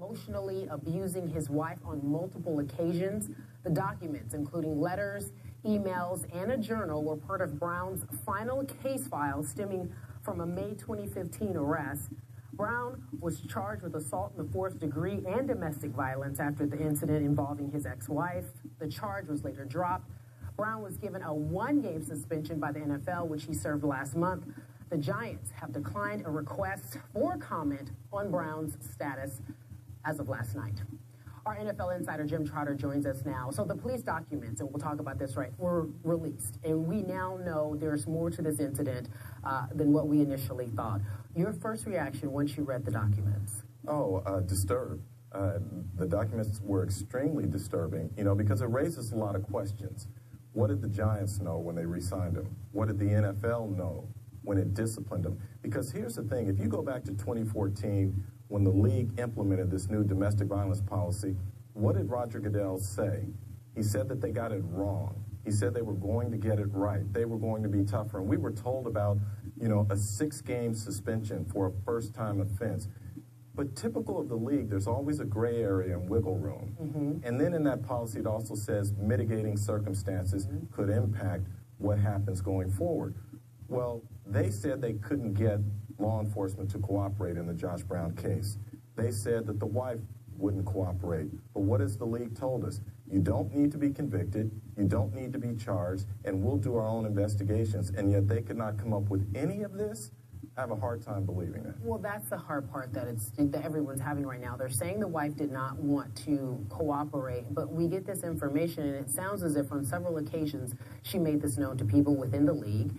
emotionally abusing his wife on multiple occasions. The documents, including letters, emails, and a journal, were part of Brown's final case file stemming from a May 2015 arrest. Brown was charged with assault in the fourth degree and domestic violence after the incident involving his ex-wife. The charge was later dropped. Brown was given a one-game suspension by the NFL, which he served last month. The Giants have declined a request for comment on Brown's status as of last night. Our NFL insider Jim Trotter joins us now. So the police documents, and we'll talk about this, right, were released. And we now know there's more to this incident than what we initially thought. Your first reaction once you read the documents? Disturbed. The documents were extremely disturbing, because it raises a lot of questions. What did the Giants know when they re-signed him? What did the NFL know when it disciplined him? Because here's the thing, if you go back to 2014, when the league implemented this new domestic violence policy, what did Roger Goodell say? He said that they got it wrong. He said they were going to get it right. They were going to be tougher. And we were told about, a 6-game suspension for a first-time offense. But typical of the league, there's always a gray area and wiggle room. And then in that policy, it also says mitigating circumstances could impact what happens going forward. Well, they said they couldn't get law enforcement to cooperate in the Josh Brown case. They said that the wife wouldn't cooperate. But what has the league told us? You don't need to be convicted, you don't need to be charged, and we'll do our own investigations. And yet they could not come up with any of this? I have a hard time believing that. Well, that's the hard part that everyone's having right now. They're saying the wife did not want to cooperate, but we get this information, and it sounds as if on several occasions she made this known to people within the league,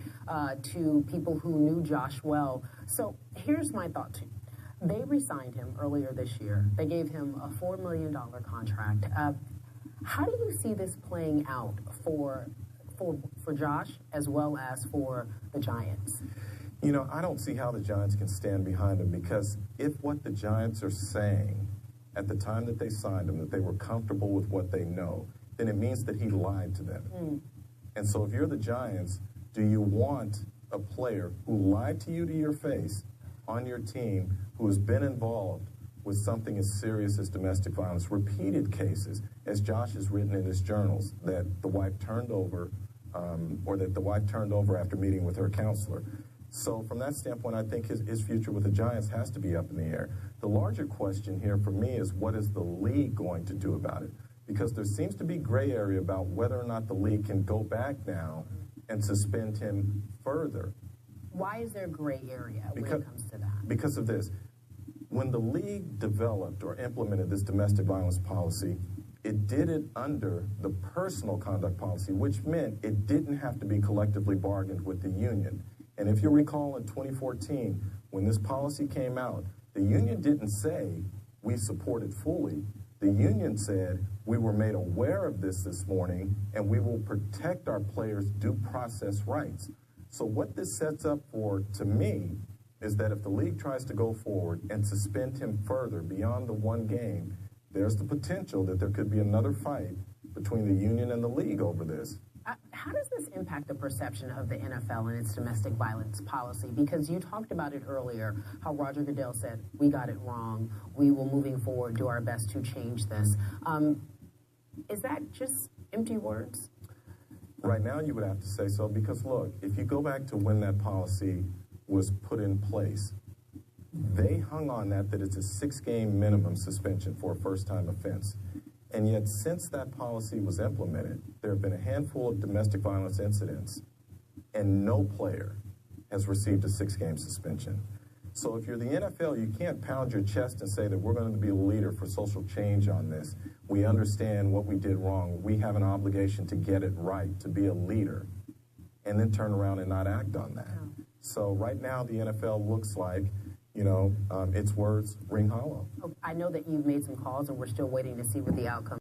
to people who knew Josh well. So here's my thought too. They re-signed him earlier this year. They gave him a $4 million contract. How do you see this playing out for Josh as well as for the Giants? I don't see how the Giants can stand behind him, because if what the Giants are saying at the time that they signed him, that they were comfortable with what they know, then it means that he lied to them. And so if you're the Giants, do you want a player who lied to you to your face on your team, who has been involved with something as serious as domestic violence, repeated cases, as Josh has written in his journals, that the wife turned over, after meeting with her counselor? So from that standpoint, I think his future with the Giants has to be up in the air. The larger question here for me is, what is the league going to do about it? Because there seems to be gray area about whether or not the league can go back now and suspend him further. Why is there gray area when it comes to that? Because of this. When the league developed or implemented this domestic violence policy, it did it under the personal conduct policy, which meant it didn't have to be collectively bargained with the union. And if you recall in 2014, when this policy came out, the union didn't say we support it fully. The union said we were made aware of this morning, and we will protect our players' due process rights. So what this sets up for, to me, is that if the league tries to go forward and suspend him further beyond the one game, there's the potential that there could be another fight between the union and the league over this. How does this impact the perception of the NFL and its domestic violence policy? Because you talked about it earlier, how Roger Goodell said, we got it wrong. We will, moving forward, do our best to change this. Is that just empty words? Right now, you would have to say so, because, look, if you go back to when that policy was put in place, they hung on that it's a 6-game minimum suspension for a first-time offense. And yet, since that policy was implemented, there have been a handful of domestic violence incidents, and no player has received a 6-game suspension. So if you're the NFL, you can't pound your chest and say that we're going to be a leader for social change on this. We understand what we did wrong. We have an obligation to get it right, to be a leader, and then turn around and not act on that. So right now, the NFL looks like, its words ring hollow. I know that you've made some calls, and we're still waiting to see what the outcome